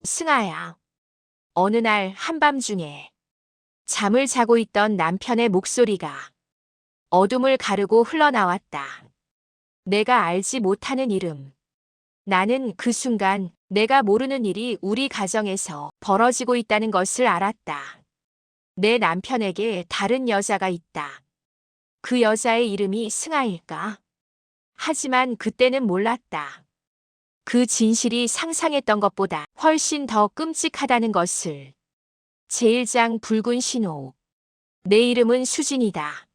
승아야, 어느 날 한밤중에 잠을 자고 있던 남편의 목소리가 어둠을 가르고 흘러나왔다. 내가 알지 못하는 이름. 나는 그 순간 내가 모르는 일이 우리 가정에서 벌어지고 있다는 것을 알았다. 내 남편에게 다른 여자가 있다. 그 여자의 이름이 승아일까? 하지만 그때는 몰랐다. 그 진실이 상상했던 것보다 훨씬 더 끔찍하다는 것을. 제1장 붉은 신호. 내 이름은 수진이다.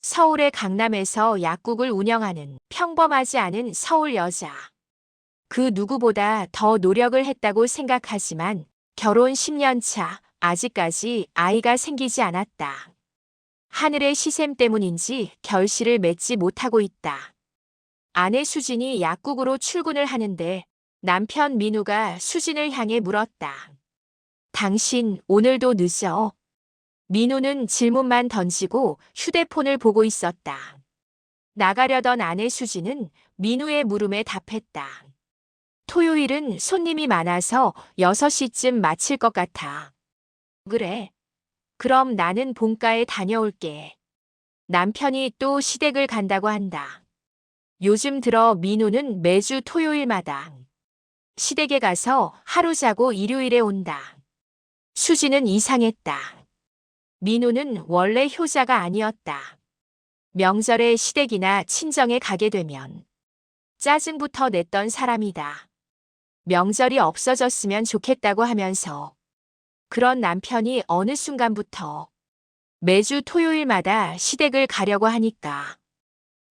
서울의 강남에서 약국을 운영하는 평범하지 않은 서울 여자. 그 누구보다 더 노력을 했다고 생각하지만 결혼 10년 차, 아직까지 아이가 생기지 않았다. 하늘의 시샘 때문인지 결실을 맺지 못하고 있다. 아내 수진이 약국으로 출근을 하는데 남편 민우가 수진을 향해 물었다. 당신 오늘도 늦어? 민우는 질문만 던지고 휴대폰을 보고 있었다. 나가려던 아내 수진은 민우의 물음에 답했다. 토요일은 손님이 많아서 6시쯤 마칠 것 같아. 그래. 그럼 나는 본가에 다녀올게. 남편이 또 시댁을 간다고 한다. 요즘 들어 민우는 매주 토요일마다 시댁에 가서 하루 자고 일요일에 온다. 수지는 이상했다. 민우는 원래 효자가 아니었다. 명절에 시댁이나 친정에 가게 되면 짜증부터 냈던 사람이다. 명절이 없어졌으면 좋겠다고 하면서 그런 남편이 어느 순간부터 매주 토요일마다 시댁을 가려고 하니까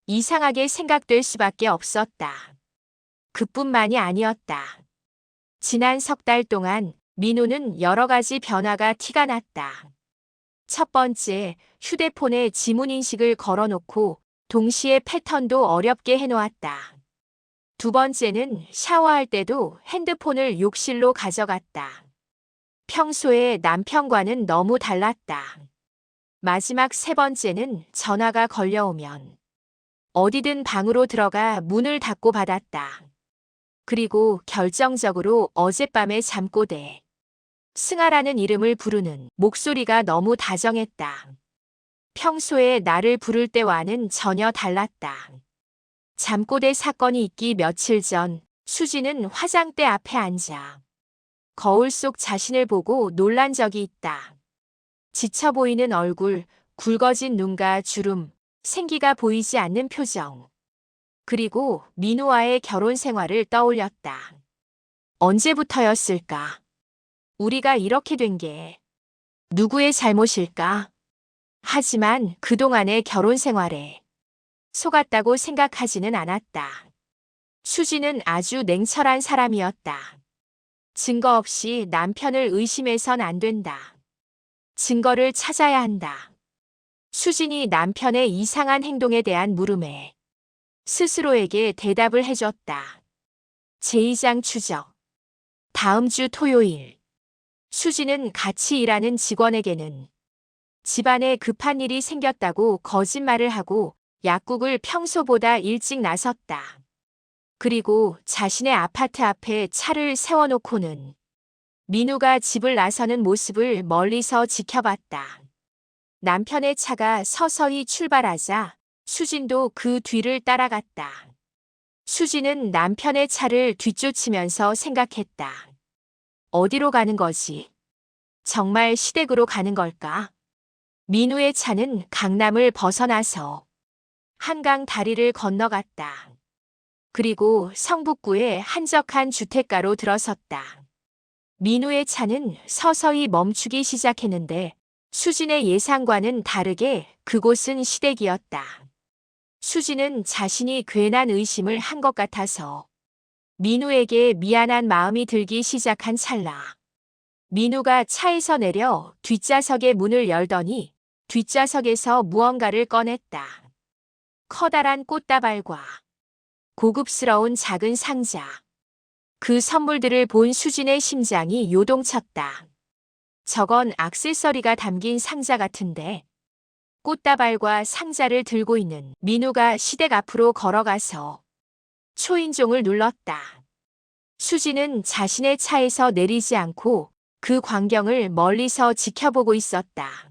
이상하게 생각될 수밖에 없었다. 그뿐만이 아니었다. 지난 석 달 동안 민우는 여러 가지 변화가 티가 났다. 첫 번째, 휴대폰에 지문인식을 걸어놓고 동시에 패턴도 어렵게 해놓았다. 두 번째는 샤워할 때도 핸드폰을 욕실로 가져갔다. 평소에 남편과는 너무 달랐다. 마지막 세 번째는 전화가 걸려오면 어디든 방으로 들어가 문을 닫고 받았다. 그리고 결정적으로 어젯밤에 잠꼬대. 승아라는 이름을 부르는 목소리가 너무 다정했다. 평소에 나를 부를 때와는 전혀 달랐다. 잠꼬대 사건이 있기 며칠 전 수지는 화장대 앞에 앉아 거울 속 자신을 보고 놀란 적이 있다. 지쳐 보이는 얼굴, 굵어진 눈과 주름, 생기가 보이지 않는 표정. 그리고 민우와의 결혼 생활을 떠올렸다. 언제부터였을까? 우리가 이렇게 된 게 누구의 잘못일까? 하지만 그동안의 결혼 생활에 속았다고 생각하지는 않았다. 수지는 아주 냉철한 사람이었다. 증거 없이 남편을 의심해선 안 된다. 증거를 찾아야 한다. 수진이 남편의 이상한 행동에 대한 물음에 스스로에게 대답을 해줬다. 제2장 추적. 다음 주 토요일. 수진은 같이 일하는 직원에게는 집안에 급한 일이 생겼다고 거짓말을 하고 약국을 평소보다 일찍 나섰다. 그리고 자신의 아파트 앞에 차를 세워놓고는 민우가 집을 나서는 모습을 멀리서 지켜봤다. 남편의 차가 서서히 출발하자 수진도 그 뒤를 따라갔다. 수진은 남편의 차를 뒤쫓으면서 생각했다. 어디로 가는 거지? 정말 시댁으로 가는 걸까? 민우의 차는 강남을 벗어나서 한강 다리를 건너갔다. 그리고 성북구의 한적한 주택가로 들어섰다. 민우의 차는 서서히 멈추기 시작했는데 수진의 예상과는 다르게 그곳은 시댁이었다. 수진은 자신이 괜한 의심을 한 것 같아서 민우에게 미안한 마음이 들기 시작한 찰나. 민우가 차에서 내려 뒷좌석의 문을 열더니 뒷좌석에서 무언가를 꺼냈다. 커다란 꽃다발과 고급스러운 작은 상자. 그 선물들을 본 수진의 심장이 요동쳤다. 저건 액세서리가 담긴 상자 같은데. 꽃다발과 상자를 들고 있는 민우가 시댁 앞으로 걸어가서 초인종을 눌렀다. 수지는 자신의 차에서 내리지 않고 그 광경을 멀리서 지켜보고 있었다.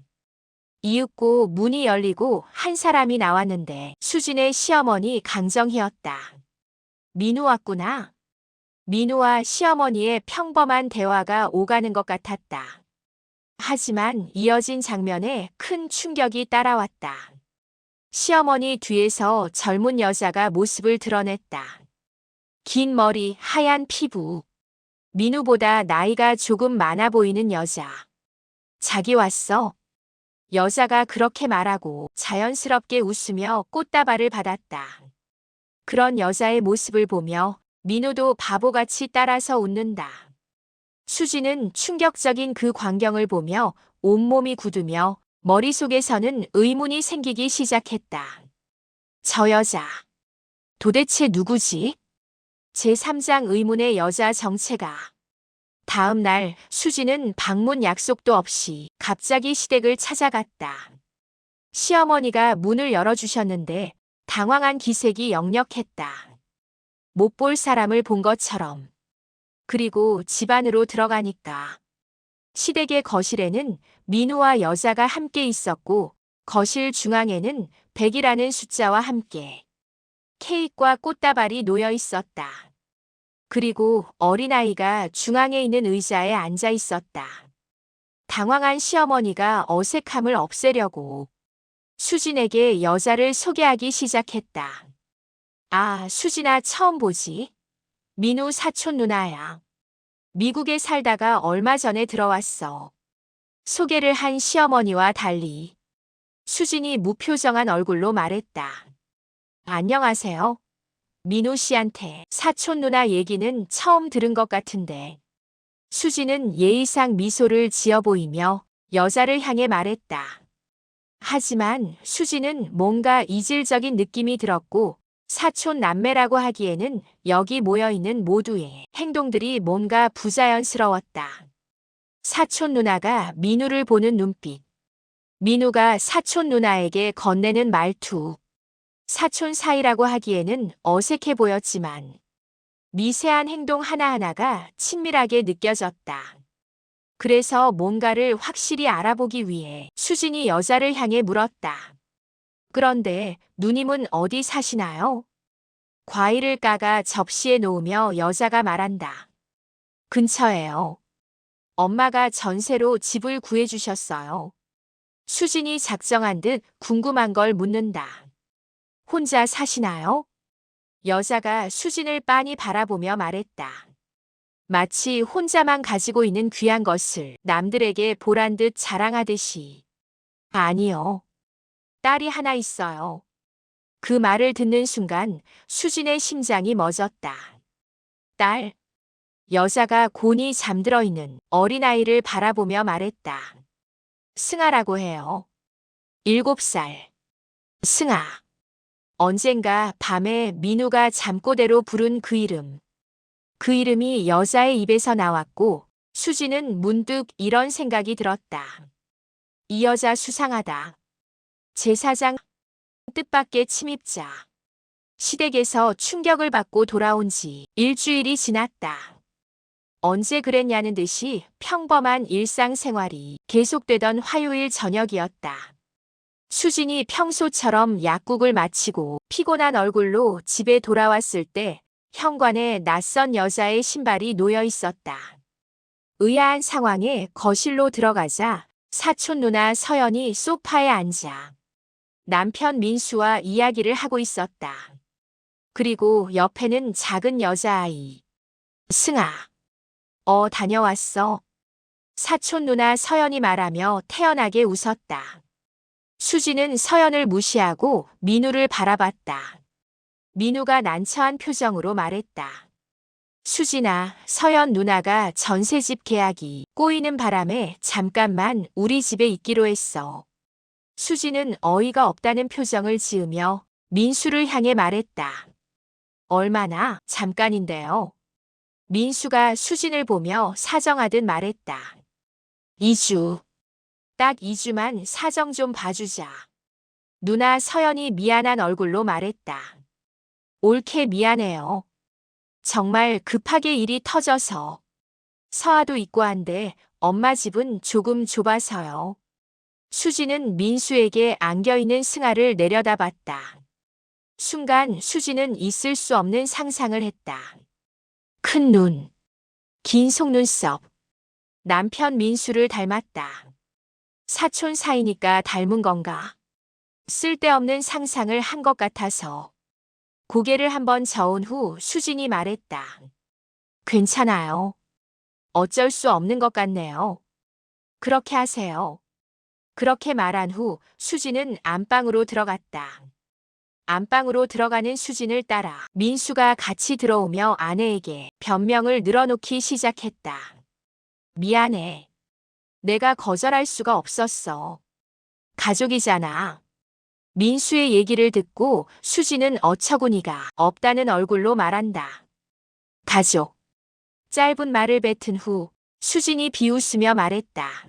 이윽고 문이 열리고 한 사람이 나왔는데 수진의 시어머니 강정희였다. 민우 왔구나. 민우와 시어머니의 평범한 대화가 오가는 것 같았다. 하지만 이어진 장면에 큰 충격이 따라왔다. 시어머니 뒤에서 젊은 여자가 모습을 드러냈다. 긴 머리, 하얀 피부. 민우보다 나이가 조금 많아 보이는 여자. 자기 왔어. 여자가 그렇게 말하고 자연스럽게 웃으며 꽃다발을 받았다. 그런 여자의 모습을 보며 민우도 바보같이 따라서 웃는다. 수지는 충격적인 그 광경을 보며 온몸이 굳으며 머릿속에서는 의문이 생기기 시작했다. 저 여자, 도대체 누구지? 제3장 의문의 여자 정체가. 다음 날 수지는 방문 약속도 없이 갑자기 시댁을 찾아갔다. 시어머니가 문을 열어주셨는데 당황한 기색이 역력했다. 못 볼 사람을 본 것처럼. 그리고 집 안으로 들어가니까 시댁의 거실에는 민우와 여자가 함께 있었고 거실 중앙에는 100이라는 숫자와 함께 케이크와 꽃다발이 놓여 있었다. 그리고 어린아이가 중앙에 있는 의자에 앉아 있었다. 당황한 시어머니가 어색함을 없애려고 수진에게 여자를 소개하기 시작했다. 아, 수진아 처음 보지? 민우 사촌 누나야. 미국에 살다가 얼마 전에 들어왔어. 소개를 한 시어머니와 달리 수진이 무표정한 얼굴로 말했다. 안녕하세요. 민우 씨한테 사촌 누나 얘기는 처음 들은 것 같은데. 수진은 예의상 미소를 지어 보이며 여자를 향해 말했다. 하지만 수진은 뭔가 이질적인 느낌이 들었고 사촌 남매라고 하기에는 여기 모여있는 모두의 행동들이 뭔가 부자연스러웠다. 사촌 누나가 민우를 보는 눈빛. 민우가 사촌 누나에게 건네는 말투. 사촌 사이라고 하기에는 어색해 보였지만 미세한 행동 하나하나가 친밀하게 느껴졌다. 그래서 뭔가를 확실히 알아보기 위해 수진이 여자를 향해 물었다. 그런데 누님은 어디 사시나요? 과일을 까가 접시에 놓으며 여자가 말한다. 근처에요. 엄마가 전세로 집을 구해주셨어요. 수진이 작정한 듯 궁금한 걸 묻는다. 혼자 사시나요? 여자가 수진을 빤히 바라보며 말했다. 마치 혼자만 가지고 있는 귀한 것을 남들에게 보란 듯 자랑하듯이. 아니요. 딸이 하나 있어요. 그 말을 듣는 순간 수진의 심장이 멎었다. 딸. 여자가 곤히 잠들어 있는 어린아이를 바라보며 말했다. 승아라고 해요. 7살. 승아. 언젠가 밤에 민우가 잠꼬대로 부른 그 이름. 그 이름이 여자의 입에서 나왔고 수지는 문득 이런 생각이 들었다. 이 여자 수상하다. 제사장 뜻밖의 침입자. 시댁에서 충격을 받고 돌아온 지 일주일이 지났다. 언제 그랬냐는 듯이 평범한 일상생활이 계속되던 화요일 저녁이었다. 수진이 평소처럼 약국을 마치고 피곤한 얼굴로 집에 돌아왔을 때 현관에 낯선 여자의 신발이 놓여 있었다. 의아한 상황에 거실로 들어가자 사촌 누나 서연이 소파에 앉아 남편 민수와 이야기를 하고 있었다. 그리고 옆에는 작은 여자아이. 승아. 다녀왔어. 사촌 누나 서연이 말하며 태연하게 웃었다. 수지는 서연을 무시하고 민우를 바라봤다. 민우가 난처한 표정으로 말했다. 수진아, 서연 누나가 전세집 계약이 꼬이는 바람에 잠깐만 우리 집에 있기로 했어. 수지는 어이가 없다는 표정을 지으며 민수를 향해 말했다. 얼마나 잠깐인데요. 민수가 수진을 보며 사정하듯 말했다. 2주. 딱 2주만 사정 좀 봐주자. 누나 서연이 미안한 얼굴로 말했다. 옳게 미안해요. 정말 급하게 일이 터져서. 서아도 있고 한데 엄마 집은 조금 좁아서요. 수지는 민수에게 안겨있는 승아를 내려다봤다. 순간 수지는 있을 수 없는 상상을 했다. 큰 눈, 긴 속눈썹. 남편 민수를 닮았다. 사촌 사이니까 닮은 건가? 쓸데없는 상상을 한 것 같아서. 고개를 한번 저은 후 수진이 말했다. 괜찮아요. 어쩔 수 없는 것 같네요. 그렇게 하세요. 그렇게 말한 후 수진은 안방으로 들어갔다. 안방으로 들어가는 수진을 따라 민수가 같이 들어오며 아내에게 변명을 늘어놓기 시작했다. 미안해. 내가 거절할 수가 없었어. 가족이잖아. 민수의 얘기를 듣고 수진은 어처구니가 없다는 얼굴로 말한다. 가족. 짧은 말을 뱉은 후 수진이 비웃으며 말했다.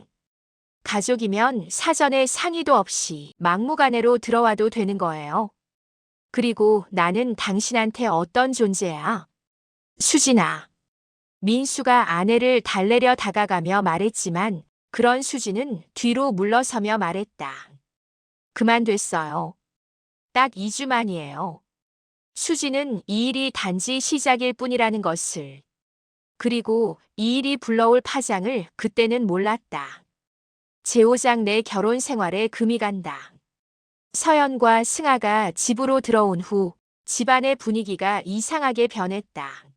가족이면 사전에 상의도 없이 막무가내로 들어와도 되는 거예요. 그리고 나는 당신한테 어떤 존재야? 수진아. 민수가 아내를 달래려 다가가며 말했지만 그런 수진은 뒤로 물러서며 말했다. 그만됐어요. 딱 2주 만이에요. 수진은 이 일이 단지 시작일 뿐이라는 것을. 그리고 이 일이 불러올 파장을 그때는 몰랐다. 제5장 내 결혼 생활에 금이 간다. 서연과 승아가 집으로 들어온 후 집안의 분위기가 이상하게 변했다.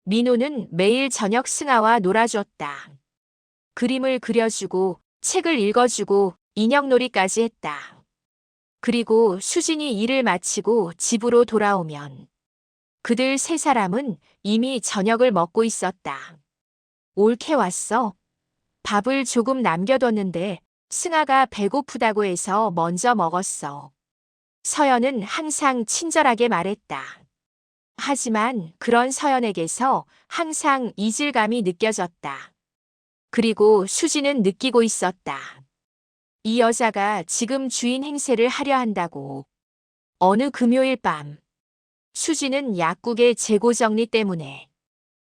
민호는 매일 저녁 승아와 놀아줬다. 그림을 그려주고 책을 읽어주고 인형놀이까지 했다. 그리고 수진이 일을 마치고 집으로 돌아오면 그들 세 사람은 이미 저녁을 먹고 있었다. 옳게 왔어. 밥을 조금 남겨뒀는데 승아가 배고프다고 해서 먼저 먹었어. 서연은 항상 친절하게 말했다. 하지만 그런 서연에게서 항상 이질감이 느껴졌다. 그리고 수지는 느끼고 있었다. 이 여자가 지금 주인 행세를 하려 한다고. 어느 금요일 밤, 수지는 약국의 재고 정리 때문에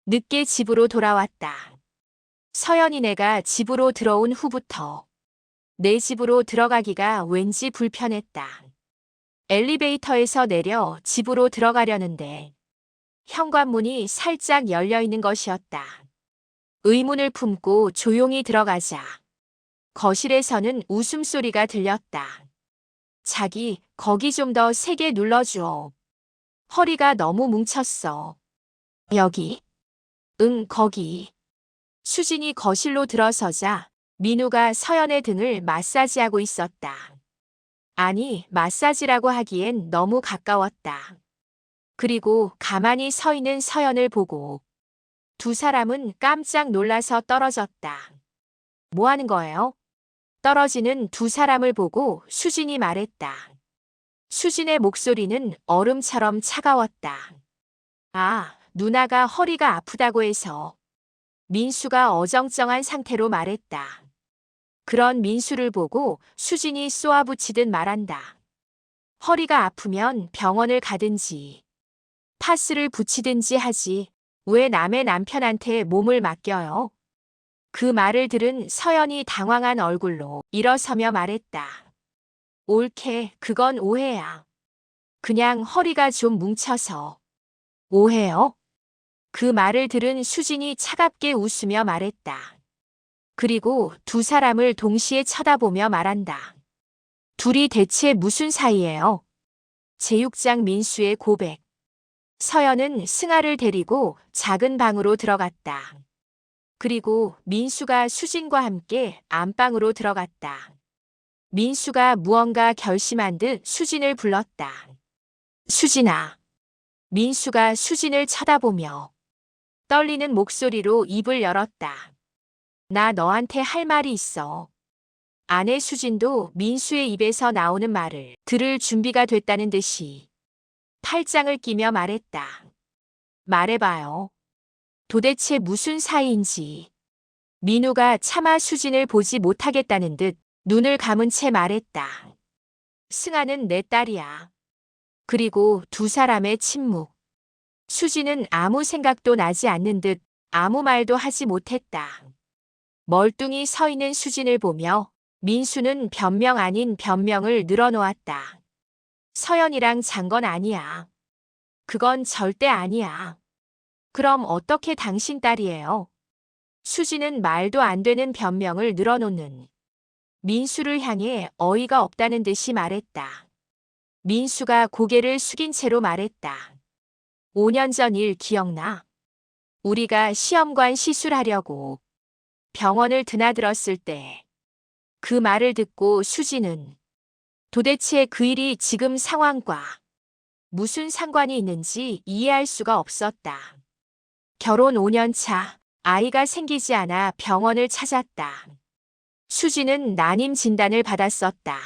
늦게 집으로 돌아왔다. 서연이네가 집으로 들어온 후부터 내 집으로 들어가기가 왠지 불편했다. 엘리베이터에서 내려 집으로 들어가려는데 현관문이 살짝 열려 있는 것이었다. 의문을 품고 조용히 들어가자 거실에서는 웃음소리가 들렸다. 자기, 거기 좀 더 세게 눌러줘. 허리가 너무 뭉쳤어. 여기? 응, 거기. 수진이 거실로 들어서자 민우가 서연의 등을 마사지하고 있었다. 아니, 마사지라고 하기엔 너무 가까웠다. 그리고 가만히 서 있는 서연을 보고 두 사람은 깜짝 놀라서 떨어졌다. 뭐 하는 거예요? 떨어지는 두 사람을 보고 수진이 말했다. 수진의 목소리는 얼음처럼 차가웠다. 아, 누나가 허리가 아프다고 해서. 민수가 어정쩡한 상태로 말했다. 그런 민수를 보고 수진이 쏘아붙이듯 말한다. 허리가 아프면 병원을 가든지 파스를 붙이든지 하지 왜 남의 남편한테 몸을 맡겨요? 그 말을 들은 서연이 당황한 얼굴로 일어서며 말했다. 옳게, 그건 오해야. 그냥 허리가 좀 뭉쳐서. 오해요? 그 말을 들은 수진이 차갑게 웃으며 말했다. 그리고 두 사람을 동시에 쳐다보며 말한다. 둘이 대체 무슨 사이예요? 제6장 민수의 고백. 서연은 승아를 데리고 작은 방으로 들어갔다. 그리고 민수가 수진과 함께 안방으로 들어갔다. 민수가 무언가 결심한 듯 수진을 불렀다. 수진아. 민수가 수진을 쳐다보며 떨리는 목소리로 입을 열었다. 나 너한테 할 말이 있어. 아내 수진도 민수의 입에서 나오는 말을 들을 준비가 됐다는 듯이 팔짱을 끼며 말했다. 말해봐요. 도대체 무슨 사이인지. 민우가 차마 수진을 보지 못하겠다는 듯 눈을 감은 채 말했다. 승아는 내 딸이야. 그리고 두 사람의 침묵. 수지는 아무 생각도 나지 않는 듯 아무 말도 하지 못했다. 멀뚱히 서 있는 수진을 보며 민수는 변명 아닌 변명을 늘어놓았다. 서연이랑 잔 건 아니야. 그건 절대 아니야. 그럼 어떻게 당신 딸이에요? 수지는 말도 안 되는 변명을 늘어놓는 민수를 향해 어이가 없다는 듯이 말했다. 민수가 고개를 숙인 채로 말했다. 5년 전 일 기억나? 우리가 시험관 시술하려고 병원을 드나들었을 때 그 말을 듣고 수지는 도대체 그 일이 지금 상황과 무슨 상관이 있는지 이해할 수가 없었다. 결혼 5년 차 아이가 생기지 않아 병원을 찾았다. 수지는 난임 진단을 받았었다.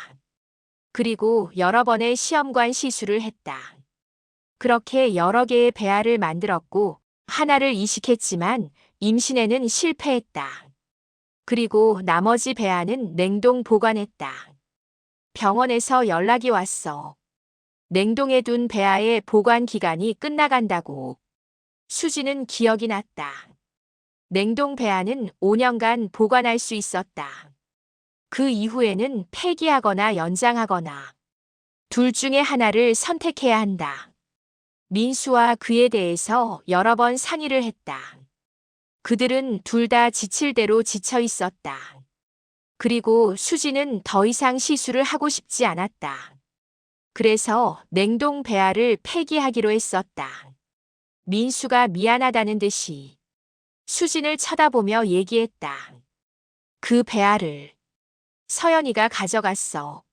그리고 여러 번의 시험관 시술을 했다. 그렇게 여러 개의 배아를 만들었고 하나를 이식했지만 임신에는 실패했다. 그리고 나머지 배아는 냉동 보관했다. 병원에서 연락이 왔어. 냉동해 둔 배아의 보관 기간이 끝나간다고. 수지는 기억이 났다. 냉동 배아는 5년간 보관할 수 있었다. 그 이후에는 폐기하거나 연장하거나 둘 중에 하나를 선택해야 한다. 민수와 그에 대해서 여러 번 상의를 했다. 그들은 둘 다 지칠 대로 지쳐 있었다. 그리고 수지는 더 이상 시술을 하고 싶지 않았다. 그래서 냉동 배아를 폐기하기로 했었다. 민수가 미안하다는 듯이 수진을 쳐다보며 얘기했다. 그 배아를 서연이가 가져갔어.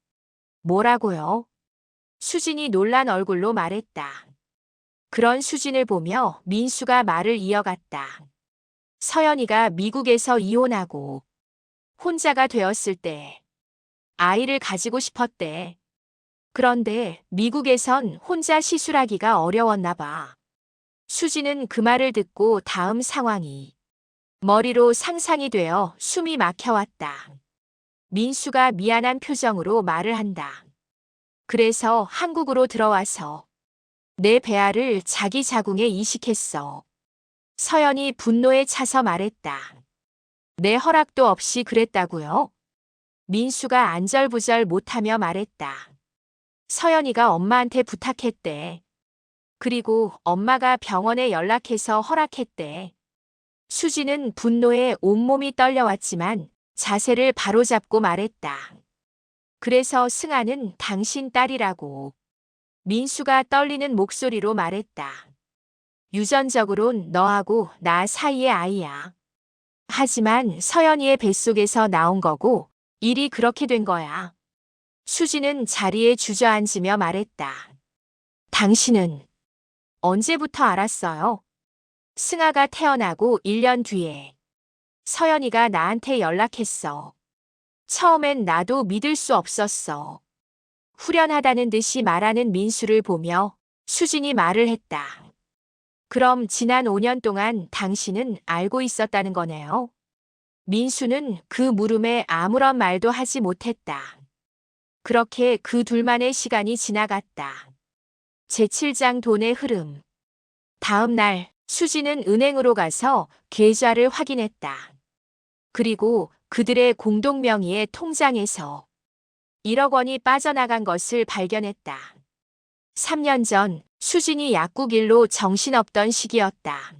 뭐라고요? 수진이 놀란 얼굴로 말했다. 그런 수진을 보며 민수가 말을 이어갔다. 서연이가 미국에서 이혼하고 혼자가 되었을 때 아이를 가지고 싶었대. 그런데 미국에선 혼자 시술하기가 어려웠나 봐. 수지는 그 말을 듣고 다음 상황이 머리로 상상이 되어 숨이 막혀왔다. 민수가 미안한 표정으로 말을 한다. 그래서 한국으로 들어와서 내 배아를 자기 자궁에 이식했어. 서연이 분노에 차서 말했다. 내 허락도 없이 그랬다고요? 민수가 안절부절 못하며 말했다. 서연이가 엄마한테 부탁했대. 그리고 엄마가 병원에 연락해서 허락했대. 수지는 분노에 온몸이 떨려왔지만 자세를 바로잡고 말했다. 그래서 승아는 당신 딸이라고. 민수가 떨리는 목소리로 말했다. 유전적으론 너하고 나 사이의 아이야. 하지만 서연이의 뱃속에서 나온 거고 일이 그렇게 된 거야. 수지는 자리에 주저앉으며 말했다. 당신은 언제부터 알았어요? 승아가 태어나고 1년 뒤에 서연이가 나한테 연락했어. 처음엔 나도 믿을 수 없었어. 후련하다는 듯이 말하는 민수를 보며 수진이 말을 했다. 그럼 지난 5년 동안 당신은 알고 있었다는 거네요. 민수는 그 물음에 아무런 말도 하지 못했다. 그렇게 그 둘만의 시간이 지나갔다. 제7장 돈의 흐름. 다음 날 수지는 은행으로 가서 계좌를 확인했다. 그리고 그들의 공동 명의의 통장에서 1억 원이 빠져나간 것을 발견했다. 3년 전 수진이 약국 일로 정신없던 시기였다.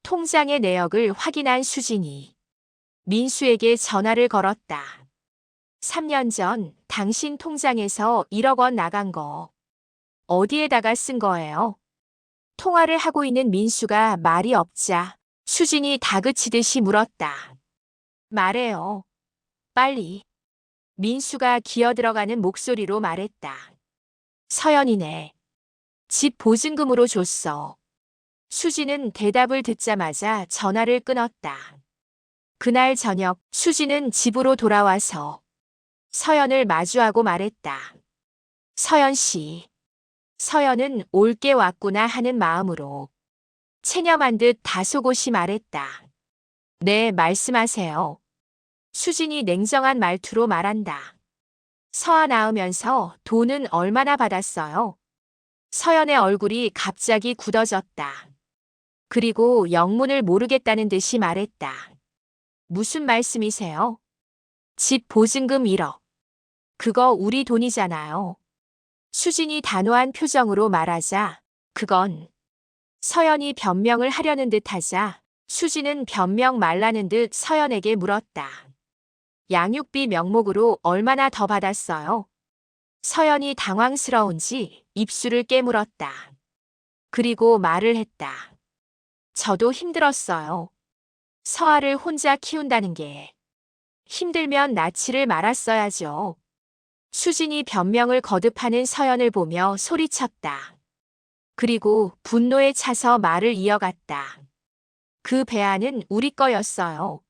통장의 내역을 확인한 수진이 민수에게 전화를 걸었다. 3년 전 당신 통장에서 1억 원 나간 거 어디에다가 쓴 거예요? 통화를 하고 있는 민수가 말이 없자 수진이 다그치듯이 물었다. 말해요. 빨리. 민수가 기어들어가는 목소리로 말했다. 서연이네. 집 보증금으로 줬어. 수지는 대답을 듣자마자 전화를 끊었다. 그날 저녁 수지는 집으로 돌아와서 서연을 마주하고 말했다. 서연 씨. 서연은 올게 왔구나 하는 마음으로 체념한 듯 다소곳이 말했다. 네, 말씀하세요. 수진이 냉정한 말투로 말한다. 서아 낳으면서 돈은 얼마나 받았어요? 서연의 얼굴이 갑자기 굳어졌다. 그리고 영문을 모르겠다는 듯이 말했다. 무슨 말씀이세요? 집 보증금 1억. 그거 우리 돈이잖아요. 수진이 단호한 표정으로 말하자 그건 서연이 변명을 하려는 듯 하자 수진은 변명 말라는 듯 서연에게 물었다. 양육비 명목으로 얼마나 더 받았어요? 서연이 당황스러운지 입술을 깨물었다. 그리고 말을 했다. 저도 힘들었어요. 서아를 혼자 키운다는 게 힘들면 낳지를 말았어야죠. 수진이 변명을 거듭하는 서연을 보며 소리쳤다. 그리고 분노에 차서 말을 이어갔다. 그 배아는 우리 거였어요.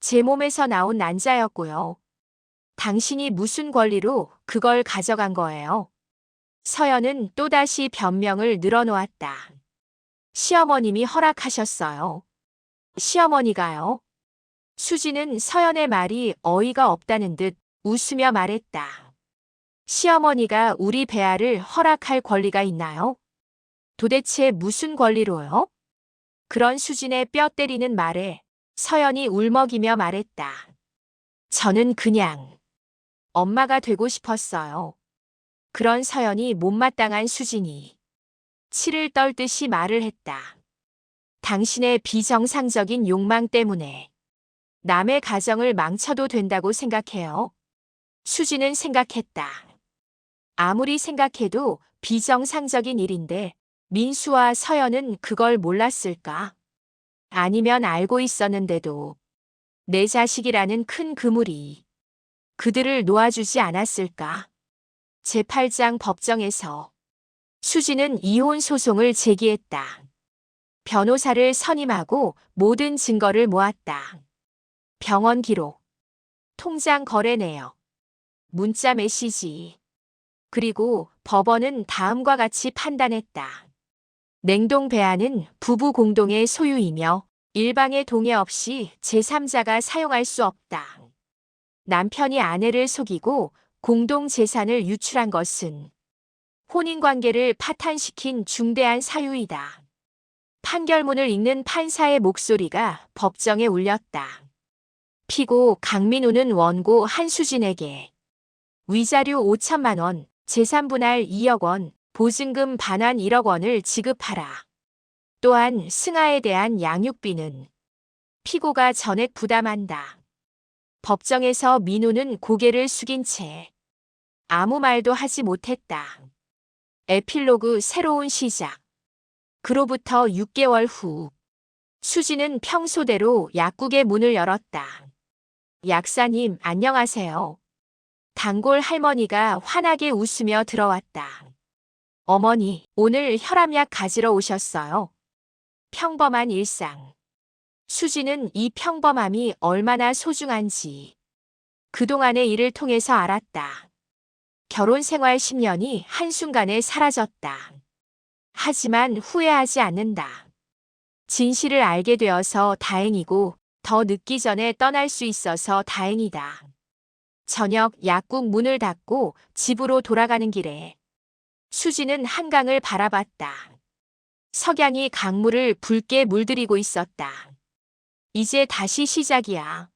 제 몸에서 나온 난자였고요. 당신이 무슨 권리로 그걸 가져간 거예요? 서연은 또다시 변명을 늘어놓았다. 시어머님이 허락하셨어요. 시어머니가요? 수지는 서연의 말이 어이가 없다는 듯 웃으며 말했다. 시어머니가 우리 배아를 허락할 권리가 있나요? 도대체 무슨 권리로요? 그런 수진의 뼈 때리는 말에 서연이 울먹이며 말했다. 저는 그냥 엄마가 되고 싶었어요. 그런 서연이 못마땅한 수진이 치를 떨듯이 말을 했다. 당신의 비정상적인 욕망 때문에 남의 가정을 망쳐도 된다고 생각해요. 수진은 생각했다. 아무리 생각해도 비정상적인 일인데 민수와 서연은 그걸 몰랐을까? 아니면 알고 있었는데도 내 자식이라는 큰 그물이 그들을 놓아주지 않았을까? 제8장 법정에서 수진은 이혼 소송을 제기했다. 변호사를 선임하고 모든 증거를 모았다. 병원 기록, 통장 거래 내역, 문자 메시지, 그리고 법원은 다음과 같이 판단했다. 냉동 배아는 부부 공동의 소유이며 일방의 동의 없이 제3자가 사용할 수 없다. 남편이 아내를 속이고 공동 재산을 유출한 것은 혼인관계를 파탄시킨 중대한 사유이다. 판결문을 읽는 판사의 목소리가 법정에 울렸다. 피고 강민우는 원고 한수진에게 위자료 5천만 원, 재산분할 2억 원, 보증금 반환 1억 원을 지급하라. 또한 승아에 대한 양육비는 피고가 전액 부담한다. 법정에서 민우는 고개를 숙인 채 아무 말도 하지 못했다. 에필로그 새로운 시작. 그로부터 6개월 후 수지는 평소대로 약국의 문을 열었다. 약사님, 안녕하세요. 단골 할머니가 환하게 웃으며 들어왔다. 어머니, 오늘 혈압약 가지러 오셨어요. 평범한 일상. 수지는 이 평범함이 얼마나 소중한지 그동안의 일을 통해서 알았다. 결혼 생활 10년이 한순간에 사라졌다. 하지만 후회하지 않는다. 진실을 알게 되어서 다행이고 더 늦기 전에 떠날 수 있어서 다행이다. 저녁 약국 문을 닫고 집으로 돌아가는 길에 수지는 한강을 바라봤다. 석양이 강물을 붉게 물들이고 있었다. 이제 다시 시작이야.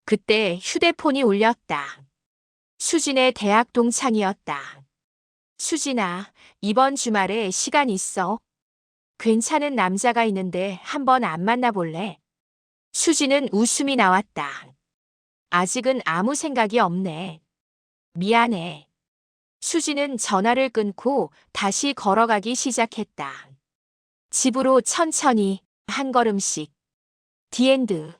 그때 휴대폰이 울렸다. 수진의 대학 동창이었다. 수진아, 이번 주말에 시간 있어? 괜찮은 남자가 있는데 한번 안 만나볼래? 수진은 웃음이 나왔다. 아직은 아무 생각이 없네. 미안해. 수진은 전화를 끊고 다시 걸어가기 시작했다. 집으로 천천히 한 걸음씩. 디엔드.